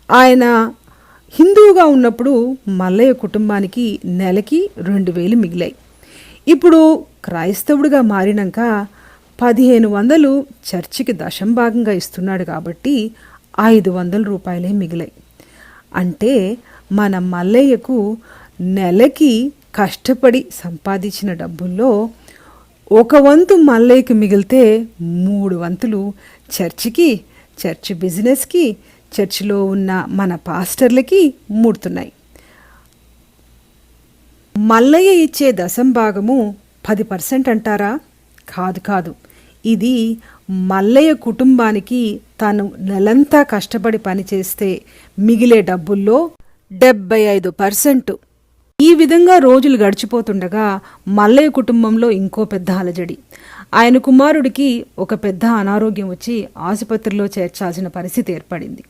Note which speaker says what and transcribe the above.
Speaker 1: ఆయన హిందువుగా ఉన్నప్పుడు మల్లయ్య కుటుంబానికి నెలకి 2,000 మిగిలాయి. ఇప్పుడు క్రైస్తవుడిగా మారినాక 1,500 చర్చికి దశంభాగంగా ఇస్తున్నాడు కాబట్టి 500 రూపాయలే మిగిలాయి. అంటే మన మల్లయ్యకు నెలకి కష్టపడి సంపాదించిన డబ్బుల్లో 1 వంతు మల్లయ్యకి మిగిలితే 3 వంతులు చర్చికి, చర్చి బిజినెస్కి, చర్చిలో ఉన్న మన పాస్టర్లకి ముడుతున్నాయి. మల్లయ్య ఇచ్చే దశంభాగము 10% అంటారా? కాదు. ఇది మల్లయ్య కుటుంబానికి తను నెలంతా కష్టపడి పనిచేస్తే మిగిలే డబ్బుల్లో 75%. ఈ విధంగా రోజులు గడిచిపోతుండగా మల్లయ్య కుటుంబంలో ఇంకో పెద్ద అలజడి. ఆయన కుమారుడికి ఒక పెద్ద అనారోగ్యం వచ్చి ఆసుపత్రిలో చేర్చాల్సిన పరిస్థితి ఏర్పడింది.